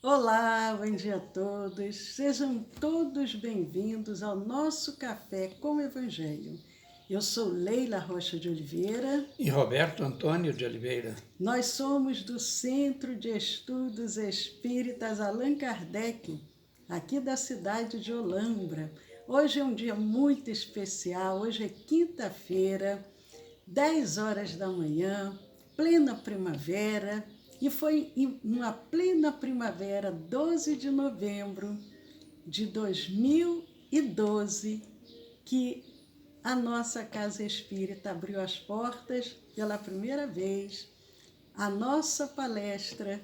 Olá, bom dia a todos. Sejam todos bem-vindos ao nosso Café com Evangelho. Eu sou Leila Rocha de Oliveira. E Roberto Antônio de Oliveira. Nós somos do Centro de Estudos Espíritas Allan Kardec, aqui da cidade de Olambra. Hoje é um dia muito especial, hoje é quinta-feira, 10 horas da manhã, plena primavera, e foi em uma plena primavera, 12 de novembro de 2012, que a nossa Casa Espírita abriu as portas pela primeira vez. A nossa palestra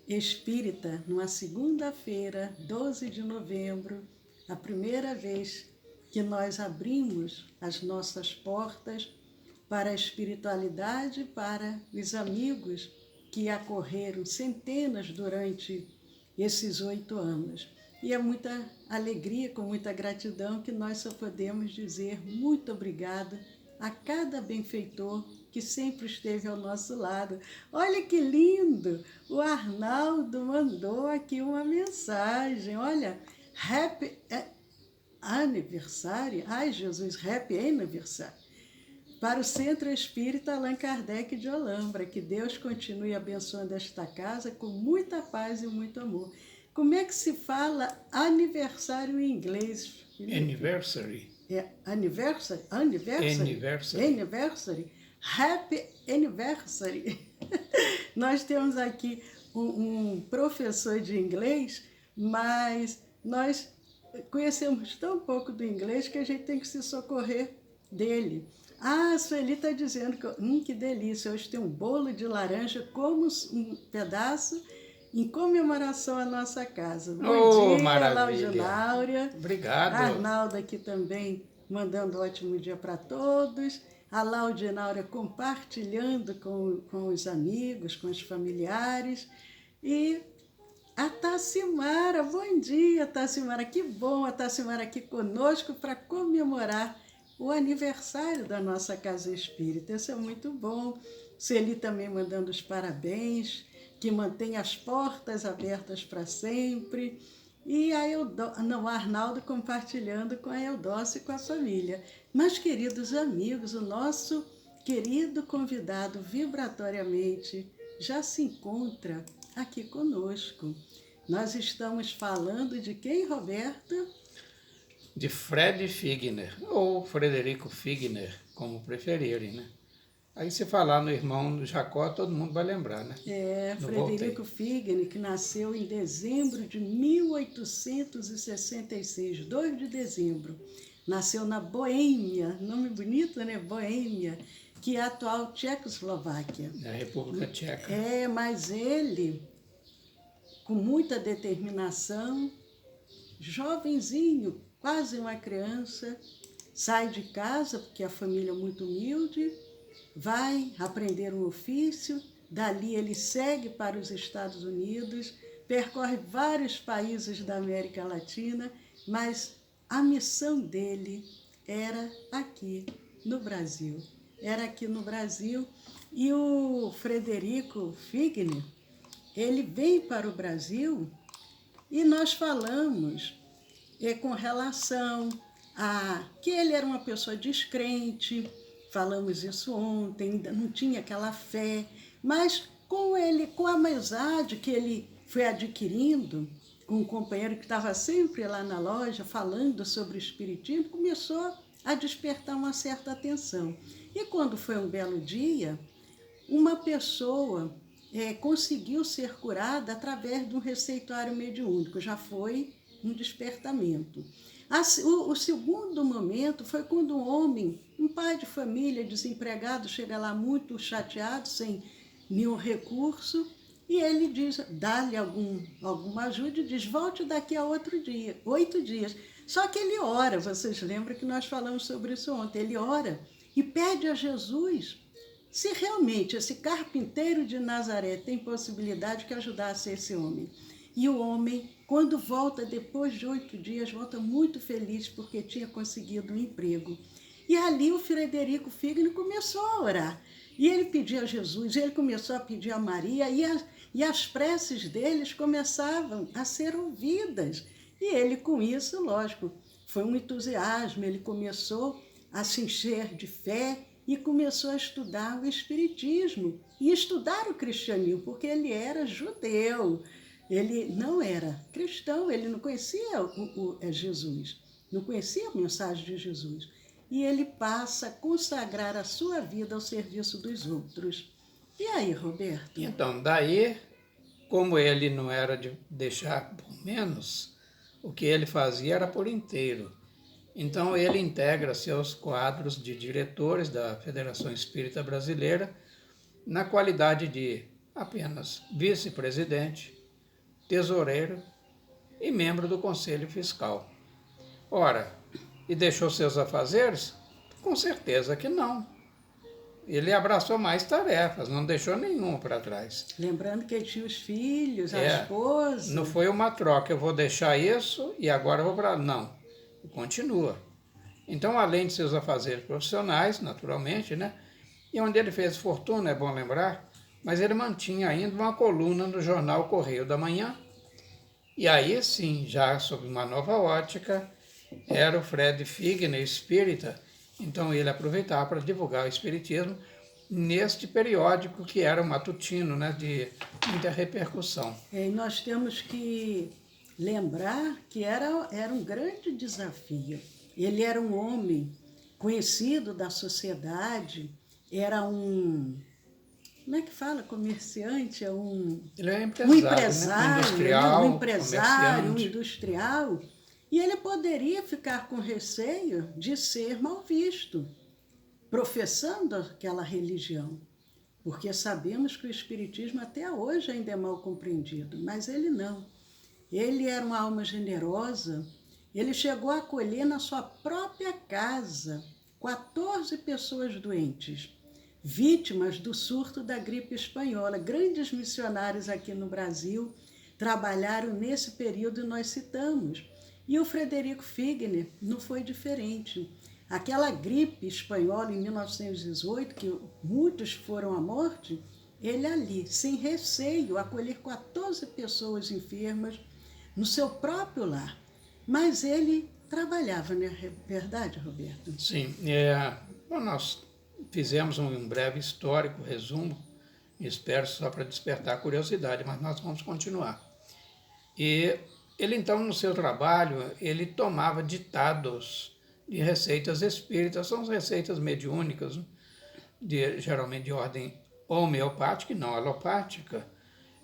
espírita, numa segunda-feira, 12 de novembro, a primeira vez que nós abrimos as nossas portas para a espiritualidade, para os amigos que acorreram centenas durante esses 8 anos. E é muita alegria, com muita gratidão, que nós só podemos dizer muito obrigado a cada benfeitor que sempre esteve ao nosso lado. Olha que lindo! O Arnaldo mandou aqui uma mensagem. Olha, happy aniversário. Ai, Jesus, happy aniversário. Para o Centro Espírita Allan Kardec de Olambra, que Deus continue abençoando esta casa com muita paz e muito amor. Como é que se fala aniversário em inglês, Felipe? Anniversary. É anniversary? Anniversary. Happy anniversary. Nós temos aqui um professor de inglês, mas nós conhecemos tão pouco do inglês que a gente tem que se socorrer dele. Ah, a Sueli está dizendo que delícia, hoje tem um bolo de laranja, como um pedaço, em comemoração à nossa casa. Bom dia, maravilha. Laudinauria. Obrigado. A Arnaldo aqui também, mandando um ótimo dia para todos. A Laudinauria compartilhando com os amigos, com os familiares. E a Tassimara, bom dia, Tassimara. Que bom a Tassimara aqui conosco para comemorar o aniversário da nossa Casa Espírita. Isso é muito bom. Celi também mandando os parabéns, que mantém as portas abertas para sempre. E o Arnaldo compartilhando com a Eudócia e com a família. Mas, queridos amigos, o nosso querido convidado vibratoriamente já se encontra aqui conosco. Nós estamos falando de quem, Roberto? De Fred Figner, ou Frederico Figner, como preferirem, né? Aí se falar no irmão do Jacó, todo mundo vai lembrar, né? É, Frederico Figner, que nasceu em dezembro de 1866, 2 de dezembro. Nasceu na Boêmia, nome bonito, né? Boêmia, que é a atual Tchecoslováquia. Na República Tcheca. É, mas ele, com muita determinação, jovenzinho, quase uma criança, sai de casa, porque a família é muito humilde, vai aprender um ofício, dali ele segue para os Estados Unidos, percorre vários países da América Latina, mas a missão dele era aqui no Brasil. Era aqui no Brasil, e o Frederico Figner, ele vem para o Brasil e nós falamos com relação a que ele era uma pessoa descrente. Falamos isso ontem, ainda não tinha aquela fé, mas com a amizade que ele foi adquirindo, com um companheiro que estava sempre lá na loja falando sobre o espiritismo, começou a despertar uma certa atenção. E quando foi um belo dia, uma pessoa conseguiu ser curada através de um receituário mediúnico, já foi um despertamento. O segundo momento foi quando um homem, um pai de família, desempregado, chega lá muito chateado, sem nenhum recurso, e ele diz, dá-lhe alguma ajuda e diz, volte daqui a 8 dias. Só que ele ora, vocês lembram que nós falamos sobre isso ontem, ele ora e pede a Jesus se realmente esse carpinteiro de Nazaré tem possibilidade que ajudasse esse homem. E o homem, quando volta, depois de 8 dias, volta muito feliz porque tinha conseguido um emprego. E ali o Frederico Figner começou a orar. E ele pediu a Jesus, ele começou a pedir a Maria, E as preces deles começavam a ser ouvidas. E ele, com isso, lógico, foi um entusiasmo, ele começou a se encher de fé e começou a estudar o Espiritismo e estudar o cristianismo, porque ele era judeu, ele não era cristão, ele não conhecia Jesus, não conhecia a mensagem de Jesus. E ele passa a consagrar a sua vida ao serviço dos outros. E aí, Roberto? Então, daí, como ele não era de deixar por menos, o que ele fazia era por inteiro. Então, ele integra seus quadros de diretores da Federação Espírita Brasileira na qualidade de apenas vice-presidente, tesoureiro e membro do Conselho Fiscal. Ora, e deixou seus afazeres? Com certeza que não. Ele abraçou mais tarefas, não deixou nenhuma para trás. Lembrando que ele tinha os filhos, a esposa. Não foi uma troca, eu vou deixar isso e agora eu vou para... Não, continua. Então, além de seus afazeres profissionais, naturalmente, né? E onde ele fez fortuna, é bom lembrar, mas ele mantinha ainda uma coluna no jornal Correio da Manhã. E aí sim, já sob uma nova ótica, era o Fred Figner espírita. Então ele aproveitava para divulgar o espiritismo neste periódico que era o matutino, né, de muita repercussão. E nós temos que lembrar que era um grande desafio. Ele era um homem conhecido da sociedade, era um... Como é que fala? Comerciante? Ele é um empresário, empresário, né? um empresário, um comerciante. industrial. E ele poderia ficar com receio de ser mal visto, professando aquela religião. Porque sabemos que o Espiritismo até hoje ainda é mal compreendido, mas ele não. Ele era uma alma generosa, ele chegou a acolher na sua própria casa 14 pessoas doentes, vítimas do surto da gripe espanhola. Grandes missionários aqui no Brasil trabalharam nesse período e nós citamos. E o Frederico Figner não foi diferente. Aquela gripe espanhola em 1918, que muitos foram à morte, ele ali, sem receio, acolher 14 pessoas enfermas no seu próprio lar. Mas ele trabalhava, não é verdade, Roberto? Sim, bom, nós fizemos um breve histórico, resumo, espero só para despertar a curiosidade, mas nós vamos continuar. E ele, então, no seu trabalho, ele tomava ditados de receitas espíritas, são as receitas mediúnicas, geralmente de ordem homeopática e não alopática,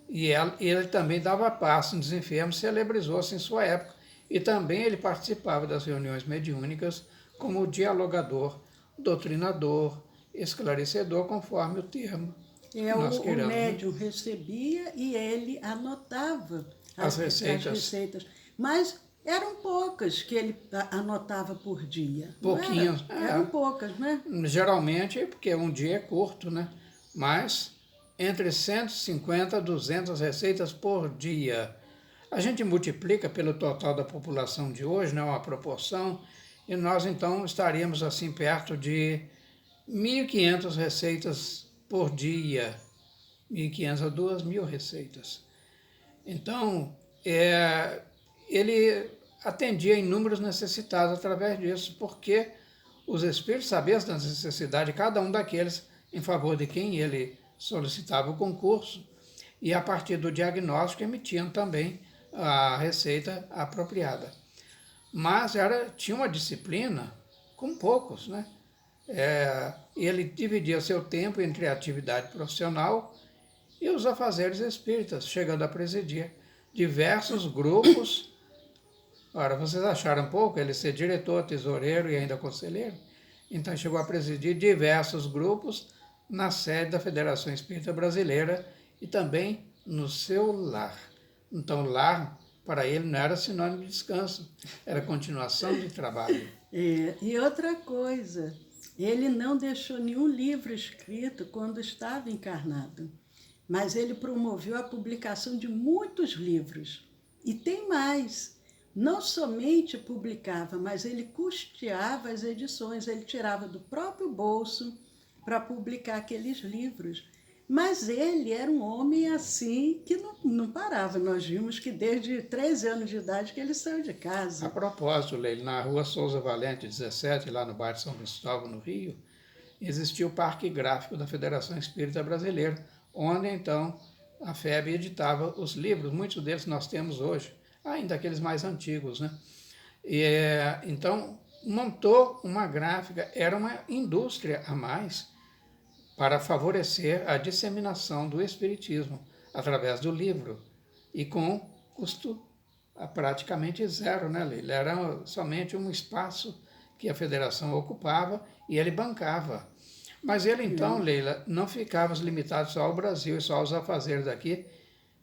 e ele também dava passo nos enfermos, celebrizou-se em sua época, e também ele participava das reuniões mediúnicas como dialogador, doutrinador, esclarecedor, conforme o termo que nós queiramos. O médium recebia e ele anotava as receitas. Mas eram poucas que ele anotava por dia. Pouquinhas. Eram poucas, né? Geralmente, porque um dia é curto, né? Mas entre 150 a 200 receitas por dia. A gente multiplica pelo total da população de hoje, né, uma proporção, e nós então estaríamos assim perto de 1.500 receitas por dia, 1.500 a 2.000 receitas. Então, ele atendia inúmeros necessitados através disso, porque os espíritos sabiam da necessidade de cada um daqueles em favor de quem ele solicitava o concurso, e a partir do diagnóstico emitiam também a receita apropriada. Mas tinha uma disciplina com poucos, né? Ele dividia seu tempo entre a atividade profissional e os afazeres espíritas, chegando a presidir diversos grupos. Ora, vocês acharam pouco ele ser diretor, tesoureiro e ainda conselheiro? Então chegou a presidir diversos grupos na sede da Federação Espírita Brasileira e também no seu lar. Então, lar, para ele, não era sinônimo de descanso, era continuação de trabalho. E outra coisa, ele não deixou nenhum livro escrito quando estava encarnado, mas ele promoveu a publicação de muitos livros. E tem mais, não somente publicava, mas ele custeava as edições, ele tirava do próprio bolso para publicar aqueles livros. Mas ele era um homem assim que não parava. Nós vimos que desde 13 anos de idade que ele saiu de A casa. propósito, Leila, na rua Souza Valente 17, lá no bairro São Cristóvão, no Rio, existia o Parque Gráfico da Federação Espírita Brasileira, onde então a FEB editava os livros, muitos deles nós temos hoje, ainda aqueles mais antigos, né? Então, montou uma gráfica, era uma indústria a mais para favorecer a disseminação do Espiritismo através do livro e com custo praticamente zero, né, Leila? Era somente um espaço que a federação ocupava e ele bancava. Mas ele então, Leila, não ficava limitado só ao Brasil e só aos afazeres daqui,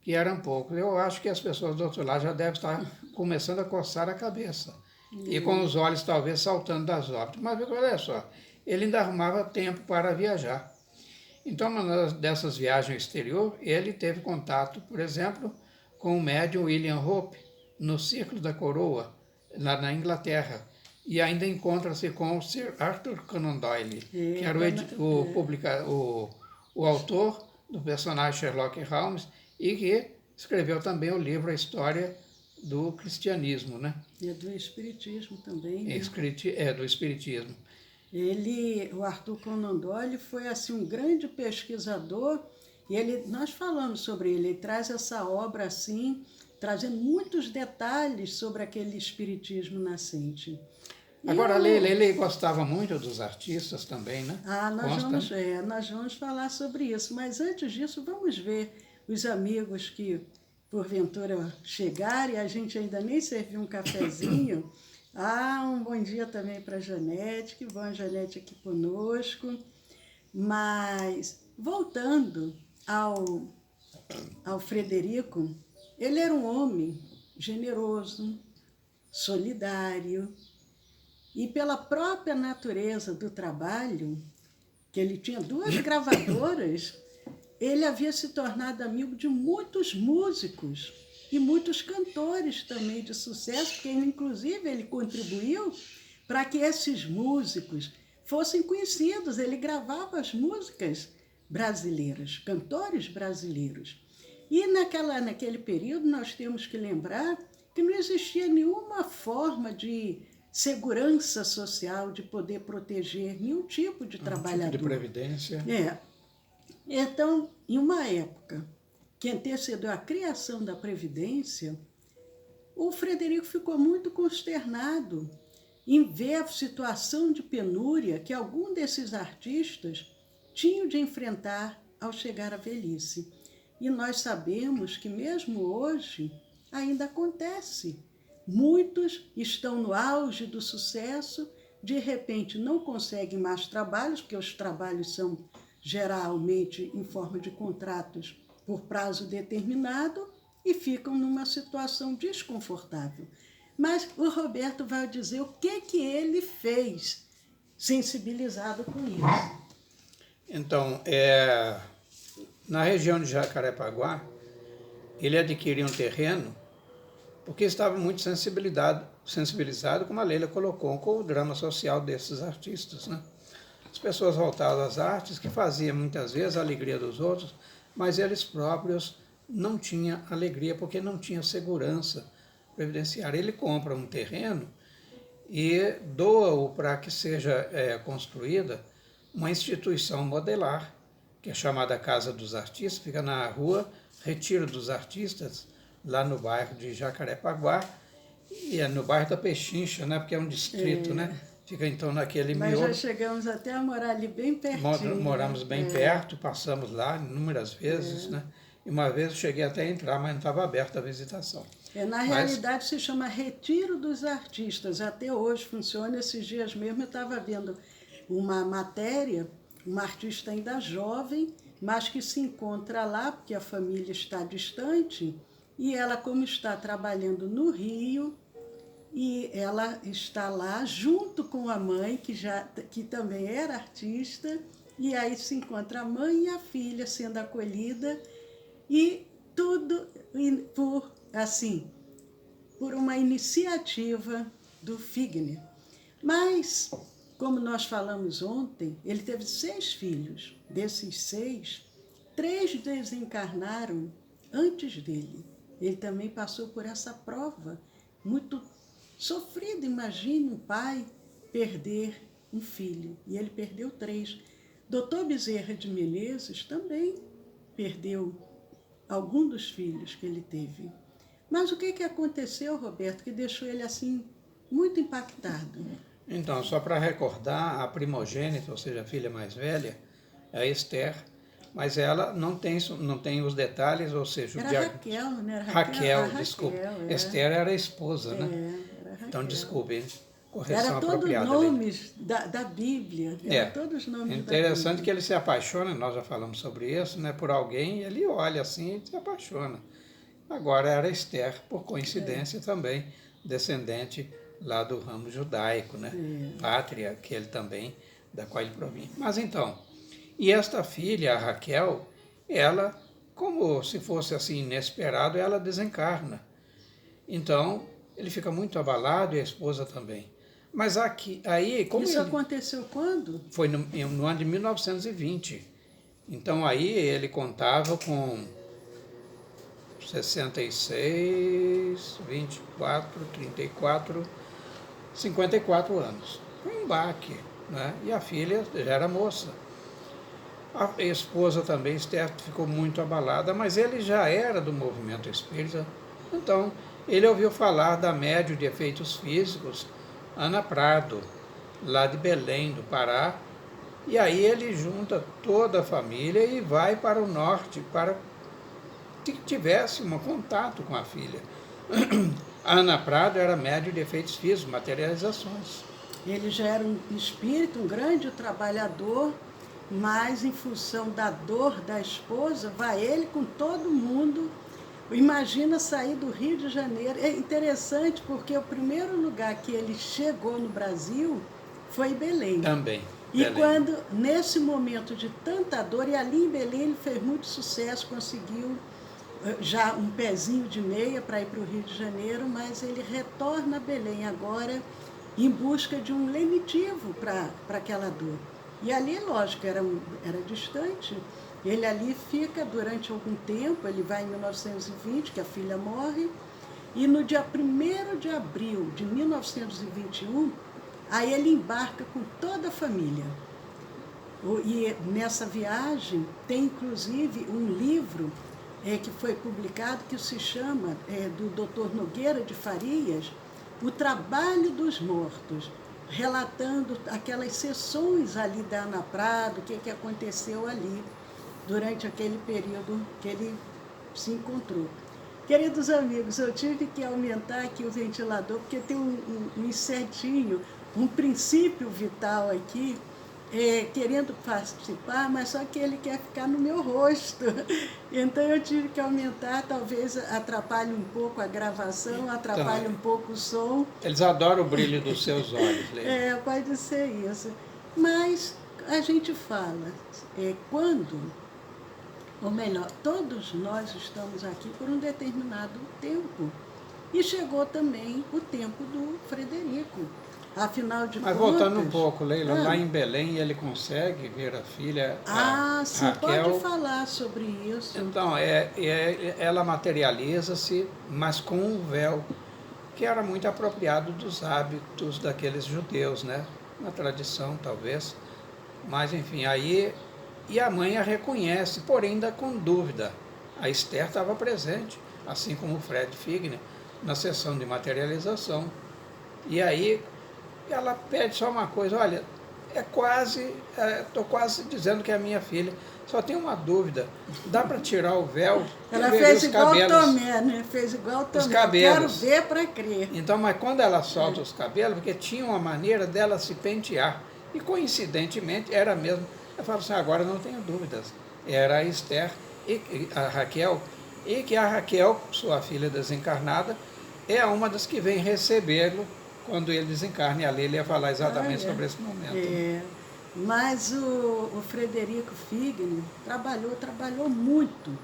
que eram poucos. Eu acho que as pessoas do outro lado já devem estar começando a coçar a cabeça e com os olhos talvez saltando das órbitas. Mas olha só, ele ainda arrumava tempo para viajar. Então, numa dessas viagens ao exterior, ele teve contato, por exemplo, com o médium William Hope, no Círculo da Coroa, lá na Inglaterra. E ainda encontra-se com o Sir Arthur Conan Doyle, que era o autor do personagem Sherlock Holmes e que escreveu também o livro A História do Cristianismo, né? E do Espiritismo também. Né? Do Espiritismo. O Arthur Conan Doyle foi assim um grande pesquisador e nós falamos sobre ele traz essa obra assim, trazendo muitos detalhes sobre aquele espiritismo nascente. Agora, Leila, ele gostava muito dos artistas também, né? Nós vamos falar sobre isso, mas antes disso vamos ver os amigos que porventura chegarem, e a gente ainda nem serviu um cafezinho. Um bom dia também para a Janete, que bom a Janete aqui conosco. Mas, voltando ao Frederico, ele era um homem generoso, solidário, e pela própria natureza do trabalho, que ele tinha 2 gravadoras, ele havia se tornado amigo de muitos músicos e muitos cantores também de sucesso, porque inclusive ele contribuiu para que esses músicos fossem conhecidos. Ele gravava as músicas brasileiras, cantores brasileiros. E naquele período nós temos que lembrar que não existia nenhuma forma de segurança social, de poder proteger nenhum tipo de trabalhador. Tipo de previdência. Então, em uma época que antecedeu a criação da Previdência, o Frederico ficou muito consternado em ver a situação de penúria que algum desses artistas tinham de enfrentar ao chegar à velhice. E nós sabemos que mesmo hoje ainda acontece. Muitos estão no auge do sucesso, de repente não conseguem mais trabalhos, porque os trabalhos são geralmente em forma de contratos por prazo determinado e ficam numa situação desconfortável. Mas o Roberto vai dizer o que ele fez sensibilizado com isso. Então, na região de Jacarepaguá, ele adquiriu um terreno porque estava muito sensibilizado, como a Leila colocou, com o drama social desses artistas, né? As pessoas voltadas às artes, que faziam muitas vezes a alegria dos outros, mas eles próprios não tinham alegria porque não tinham segurança previdenciária. Ele compra um terreno e doa-o para que seja construída uma instituição modelar, que é chamada Casa dos Artistas, fica na rua Retiro dos Artistas, lá no bairro de Jacarepaguá, e é no bairro da Pechincha, né? Porque é um distrito, né? Fica então naquele miolo. Mas já chegamos até a morar ali bem pertinho. Moramos bem perto, passamos lá inúmeras vezes, né? E uma vez eu cheguei até a entrar, mas não estava aberta a visitação. Realidade se chama Retiro dos Artistas, até hoje funciona. Esses dias mesmo eu estava vendo uma matéria, uma artista ainda jovem, mas que se encontra lá, porque a família está distante, e ela, como está trabalhando no Rio, e ela está lá junto com a mãe, que também era artista, e aí se encontra a mãe e a filha sendo acolhida, e tudo por uma iniciativa do Figner. Mas, como nós falamos ontem, ele teve 6 filhos. Desses 6, 3 desencarnaram antes dele. Ele também passou por essa prova muito sofrida. Imagine um pai perder um filho, e ele perdeu 3. Doutor Bezerra de Menezes também perdeu algum dos filhos que ele teve. Mas o que aconteceu, Roberto, que deixou ele assim muito impactado? Então, só para recordar, a primogênita, ou seja, a filha mais velha, é a Esther, mas ela não tem os detalhes, ou seja... Era Raquel, né? Era Raquel, desculpe. É. Esther era a esposa, né? Era Raquel. Então, desculpe, correção Era todos apropriada. nomes da Bíblia. Era todos os nomes da Bíblia. Interessante que ele se apaixona, nós já falamos sobre isso, né? Por alguém, ele olha assim e se apaixona. Agora era Esther, por coincidência também, descendente lá do ramo judaico, né? Pátria, que ele também, da qual ele provinha. Mas então, e esta filha, a Raquel, ela, como se fosse assim inesperado, ela desencarna. Então, ele fica muito abalado e a esposa também. Mas aí... como isso aconteceu quando? Foi no ano de 1920. Então aí ele contava com 66, 24, 34, 54 anos. Foi um baque, né? E a filha já era moça. A esposa também, Esther, ficou muito abalada, mas ele já era do movimento espírita. Então, ele ouviu falar da médium de efeitos físicos, Ana Prado, lá de Belém, do Pará, e aí ele junta toda a família e vai para o norte, para que tivesse um contato com a filha. A Ana Prado era médium de efeitos físicos, materializações. Ele já era um espírito, um grande trabalhador, mas em função da dor da esposa, vai ele com todo mundo. Imagina sair do Rio de Janeiro. É interessante porque o primeiro lugar que ele chegou no Brasil foi em Belém. Também. E quando, nesse momento de tanta dor, e ali em Belém ele fez muito sucesso, conseguiu já um pezinho de meia para ir para o Rio de Janeiro, mas ele retorna a Belém agora em busca de um lenitivo para aquela dor. E ali, lógico, era distante. Ele ali fica durante algum tempo, ele vai em 1920, que a filha morre, e no dia 1º de abril de 1921, aí ele embarca com toda a família. E nessa viagem tem inclusive um livro que foi publicado que se chama, do Dr. Nogueira de Farias, O Trabalho dos Mortos, relatando aquelas sessões ali da Ana Prado, o que aconteceu ali durante aquele período que ele se encontrou. Queridos amigos, eu tive que aumentar aqui o ventilador, porque tem um insetinho, um princípio vital aqui, querendo participar, mas só que ele quer ficar no meu rosto. Então eu tive que aumentar, talvez atrapalhe um pouco a gravação, atrapalhe um pouco o som. Eles adoram o brilho dos seus olhos, Leila. Pode ser isso. Mas a gente fala, quando, ou melhor, todos nós estamos aqui por um determinado tempo. E chegou também o tempo do Frederico. Afinal de contas... Mas voltando um pouco, Leila, lá em Belém ele consegue ver a filha, sim, Raquel. Pode falar sobre isso. Então, ela materializa-se, mas com um véu, que era muito apropriado dos hábitos daqueles judeus, né? Na tradição, talvez. Mas, enfim, aí... E a mãe a reconhece, porém ainda com dúvida. A Esther estava presente, assim como o Fred Figner, na sessão de materialização. E aí ela pede só uma coisa, olha, estou quase dizendo que é a minha filha, só tenho uma dúvida, dá para tirar o véu? Ela fez igual o Tomé, né? Fez igual o Tomé, os cabelos. Quero ver para crer. Então, mas quando ela solta os cabelos, porque tinha uma maneira dela se pentear, e coincidentemente era mesmo. Eu falo assim, agora não tenho dúvidas, era a Esther e a Raquel, e que a Raquel, sua filha desencarnada, é uma das que vem recebê-lo quando ele desencarna, e ali ele ia falar exatamente sobre esse momento. Mas o Frederico Figner trabalhou muito,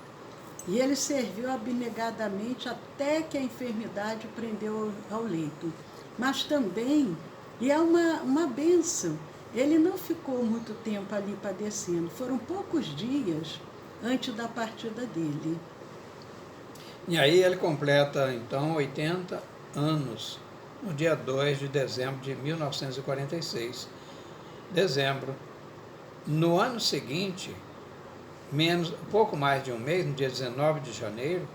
e ele serviu abnegadamente até que a enfermidade o prendeu ao leito. Mas também, e é uma bênção, ele não ficou muito tempo ali padecendo, foram poucos dias, antes da partida dele. E aí ele completa, então, 80 anos, no dia 2 de dezembro de 1946. Dezembro. No ano seguinte, pouco mais de um mês, no dia 19 de janeiro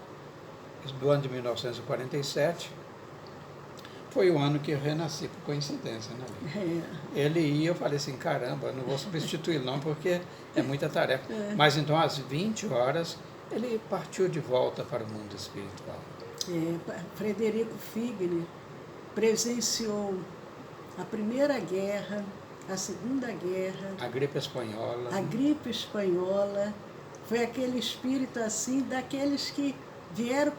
do ano de 1947, foi o ano que eu renasci, por coincidência, né? Ele ia, eu falei assim, caramba, não vou substituir não, porque é muita tarefa. Mas então, às 20 horas, ele partiu de volta para o mundo espiritual. Frederico Figner presenciou a Primeira Guerra, a Segunda Guerra, A gripe espanhola. a gripe espanhola. Foi aquele espírito assim, daqueles que vieram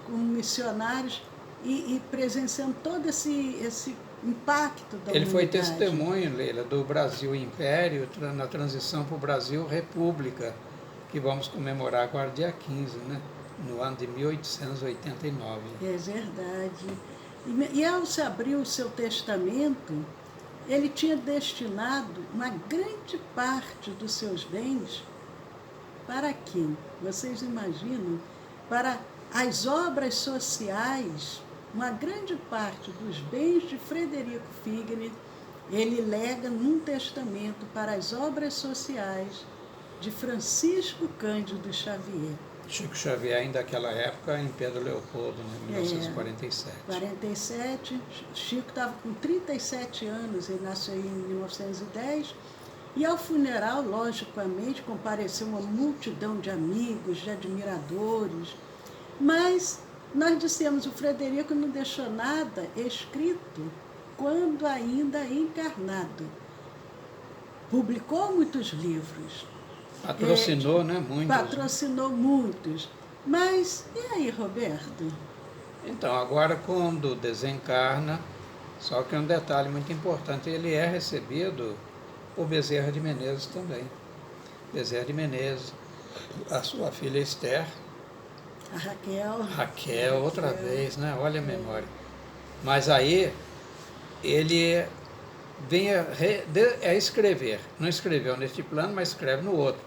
com missionários e presenciando todo esse impacto da Ele foi humanidade. testemunho, Leila, do Brasil Império, na transição para o Brasil República, que vamos comemorar agora dia 15, né? No ano de 1889. É verdade. E ao se abrir o seu testamento, ele tinha destinado uma grande parte dos seus bens para quem? Vocês imaginam? Para as obras sociais. Uma grande parte dos bens de Frederico Figner, ele lega num testamento para as obras sociais de Francisco Cândido Xavier. Chico Xavier, ainda naquela época, em Pedro Leopoldo, né, 1947. 47, Chico estava com 37 anos, ele nasceu em 1910, e ao funeral, logicamente, compareceu uma multidão de amigos, de admiradores, mas nós dissemos, o Frederico não deixou nada escrito quando ainda encarnado. Publicou muitos livros. Patrocinou, né? Muitos. Patrocinou muitos. Mas, e aí, Roberto? Então, agora quando desencarna, só que um detalhe muito importante, ele é recebido por Bezerra de Menezes também. Bezerra de Menezes, a sua filha Esther, A Raquel. Raquel, outra vez, né? Olha a memória. Mas aí ele vem a escrever. Não escreveu neste plano, mas escreve no outro.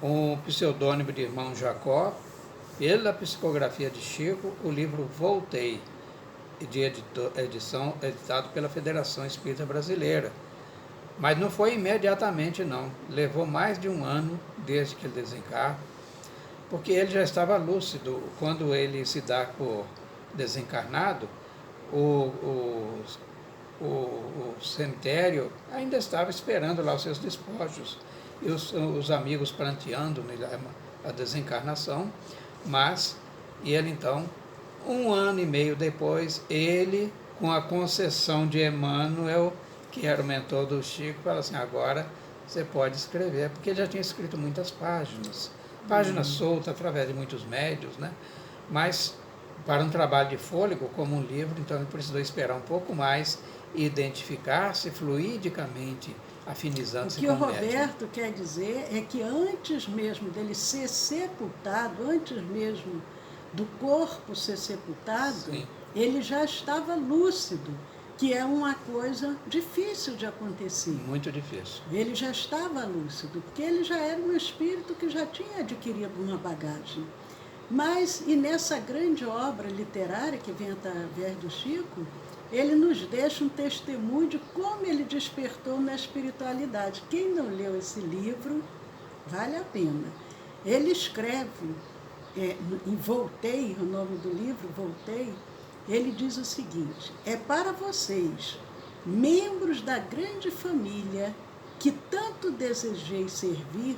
Um pseudônimo de irmão Jacó, pela psicografia de Chico, o livro Voltei, de edição editado pela Federação Espírita Brasileira. Mas não foi imediatamente, não. Levou mais de um ano desde que ele desencarna, porque ele já estava lúcido. Quando ele se dá por desencarnado, o cemitério ainda estava esperando lá os seus despojos, e os amigos pranteando a desencarnação, mas ele então, um ano e meio depois, ele, com a concessão de Emmanuel, que era o mentor do Chico, fala assim, agora você pode escrever, porque ele já tinha escrito muitas páginas soltas através de muitos médios, né? Mas para um trabalho de fôlego, como um livro, então ele precisou esperar um pouco mais e identificar-se fluidicamente, afinizando-se com o médium. O que o Roberto quer dizer é que antes mesmo dele ser sepultado, antes mesmo do corpo ser sepultado, Sim. Ele já estava lúcido, que é uma coisa difícil de acontecer. Muito difícil. Ele já estava lúcido, porque ele já era um espírito que já tinha adquirido uma bagagem. Mas, e nessa grande obra literária que vem através do Chico, ele nos deixa um testemunho de como ele despertou na espiritualidade. Quem não leu esse livro, vale a pena. Ele escreve, em Voltei, o nome do livro, Voltei, ele diz o seguinte, é para vocês, membros da grande família que tanto desejei servir,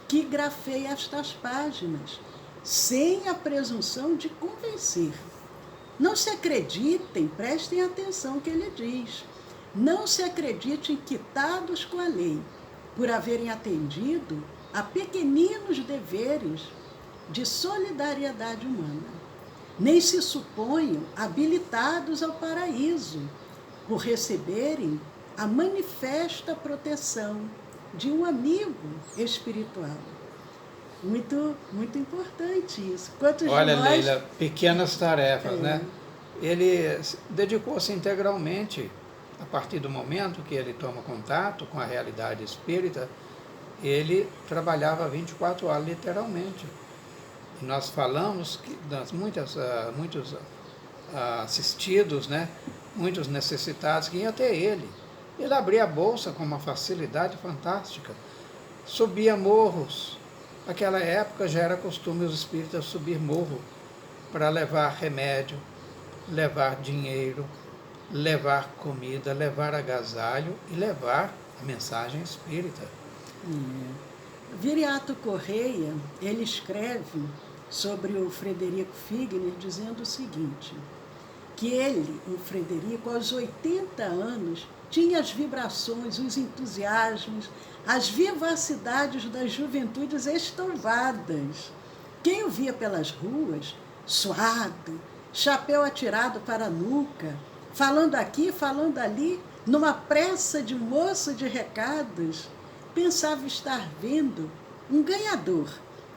que grafei estas páginas, sem a presunção de convencer. Não se acreditem, prestem atenção no que ele diz, não se acreditem quitados com a lei, por haverem atendido a pequeninos deveres de solidariedade humana. Nem se suponham habilitados ao paraíso, por receberem a manifesta proteção de um amigo espiritual. Muito, muito importante isso. Olha, Leila, pequenas tarefas, né? Ele dedicou-se integralmente, a partir do momento que ele toma contato com a realidade espírita, ele trabalhava 24 horas, literalmente. E nós falamos que das muitos assistidos, né, muitos necessitados que iam até ele. Ele abria a bolsa com uma facilidade fantástica, subia morros. Naquela época já era costume os espíritas subir morro para levar remédio, levar dinheiro, levar comida, levar agasalho e levar a mensagem espírita. Viriato Correia, ele escreve sobre o Frederico Figner dizendo o seguinte, que ele, o Frederico, aos 80 anos, tinha as vibrações, os entusiasmos, as vivacidades das juventudes estouvadas. Quem o via pelas ruas, suado, chapéu atirado para a nuca, falando aqui, falando ali, numa pressa de moço de recados, pensava estar vendo um ganhador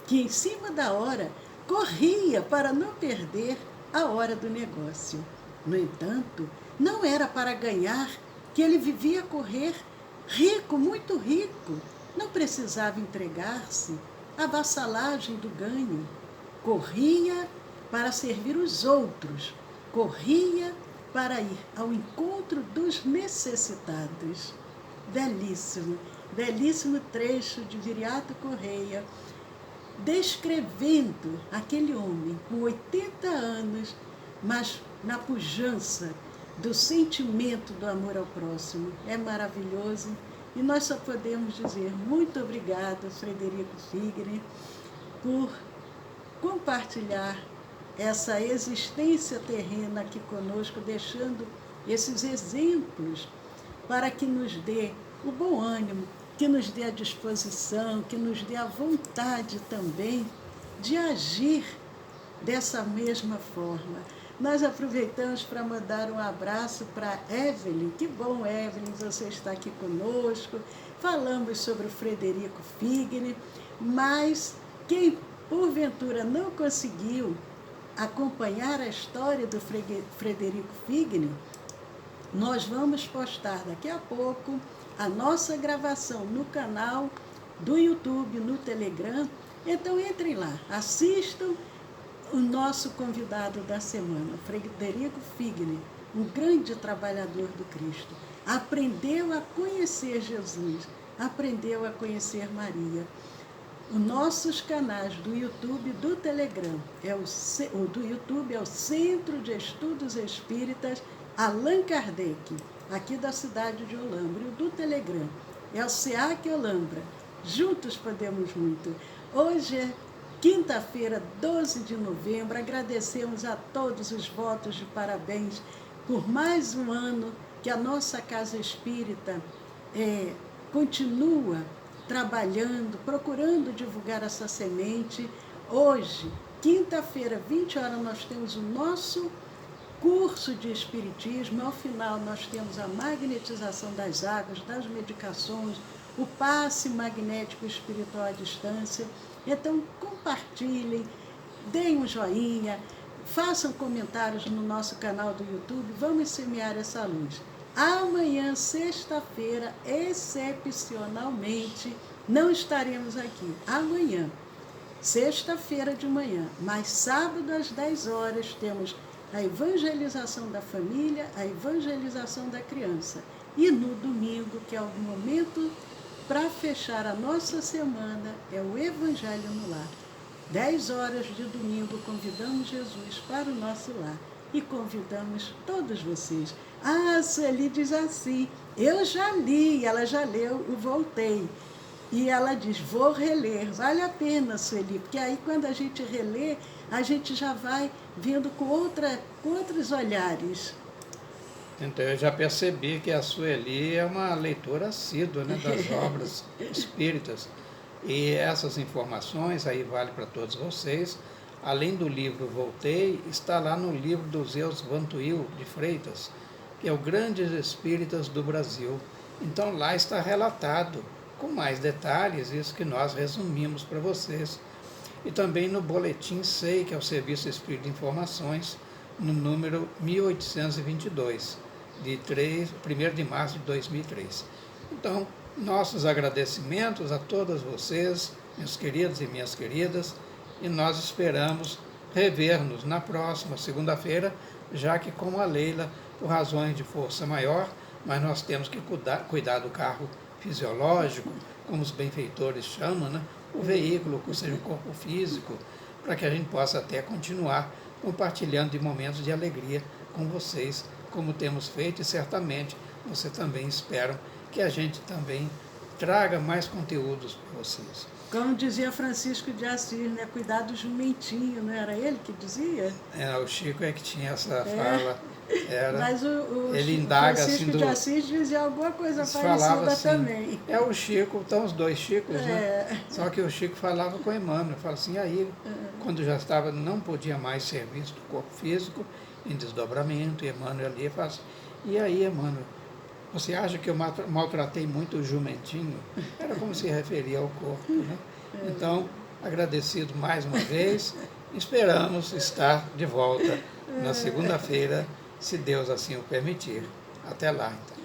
que, em cima da hora, corria para não perder a hora do negócio. No entanto, não era para ganhar que ele vivia a correr, rico, muito rico. Não precisava entregar-se à vassalagem do ganho. Corria para servir os outros, corria para ir ao encontro dos necessitados. Belíssimo, belíssimo trecho de Viriato Correia, descrevendo aquele homem com 80 anos, mas na pujança do sentimento do amor ao próximo. É maravilhoso e nós só podemos dizer muito obrigado, Frederico Figner, por compartilhar essa existência terrena aqui conosco, deixando esses exemplos para que nos dê o bom ânimo, que nos dê a disposição, que nos dê a vontade também de agir dessa mesma forma. Nós aproveitamos para mandar um abraço para Evelyn. Que bom, Evelyn, você está aqui conosco. Falamos sobre o Frederico Figner, mas quem porventura não conseguiu acompanhar a história do Frederico Figner, nós vamos postar daqui a pouco a nossa gravação no canal do YouTube, no Telegram. Então entrem lá, assistam o nosso convidado da semana, Frederico Figner, um grande trabalhador do Cristo. Aprendeu a conhecer Jesus, aprendeu a conhecer Maria. Os nossos canais do YouTube e do Telegram, o do YouTube é o Centro de Estudos Espíritas Allan Kardec, aqui da cidade de Olambra. E o do Telegram é o SEAC Olambra. Juntos podemos muito. Hoje é quinta-feira, 12 de novembro. Agradecemos a todos os votos de parabéns por mais um ano que a nossa Casa Espírita continua trabalhando, procurando divulgar essa semente. Hoje, quinta-feira, 20 horas, nós temos o nosso curso de Espiritismo. Ao final, nós temos a magnetização das águas, das medicações, o passe magnético espiritual à distância. Então, compartilhem, deem um joinha, façam comentários no nosso canal do YouTube, vamos semear essa luz. Amanhã, sexta-feira, excepcionalmente, não estaremos aqui. Amanhã, sexta-feira de manhã, mas sábado às 10 horas, temos a evangelização da família, a evangelização da criança. E no domingo, que é o momento para fechar a nossa semana, é o Evangelho no Lar. 10 horas de domingo, convidamos Jesus para o nosso lar e convidamos todos vocês. A Sueli diz assim, eu já li, ela já leu o Voltei. E ela diz, vou reler. Vale a pena, Sueli, porque aí quando a gente relê, a gente já vai vendo com outros olhares. Então, eu já percebi que a Sueli é uma leitora assídua, né, das obras espíritas. E essas informações aí vale para todos vocês. Além do livro Voltei, está lá no livro do Zeus Vantuil de Freitas, que é o Grandes Espíritas do Brasil. Então, lá está relatado com mais detalhes isso que nós resumimos para vocês. E também no Boletim SEI, que é o Serviço Espírita de Informações, no número 1822, de 1º de março de 2003. Então, nossos agradecimentos a todas vocês, meus queridos e minhas queridas, e nós esperamos rever-nos na próxima segunda-feira, já que com a Leila, por razões de força maior, mas nós temos que cuidar do carro fisiológico, como os benfeitores chamam, né? O veículo, ou seja, o corpo físico, para que a gente possa até continuar compartilhando de momentos de alegria com vocês, como temos feito, e certamente vocês também esperam que a gente também traga mais conteúdos para vocês. Como dizia Francisco de Assis, né? Cuidar do jumentinho, não era ele que dizia? O Chico é que tinha essa fala. Mas ele indaga Francisco assim de Assis dizia alguma coisa falava parecida assim, também. o Chico, estão os dois Chicos, né? Só que o Chico falava com Emmanuel, fala assim, aí, quando já estava, não podia mais ser visto o corpo físico em desdobramento, e Emmanuel ali fala assim, e aí, Emmanuel, você acha que eu maltratei muito o jumentinho? Era como se referia ao corpo, né? Então, agradecido mais uma vez, esperamos estar de volta na segunda-feira, se Deus assim o permitir. Até lá, então.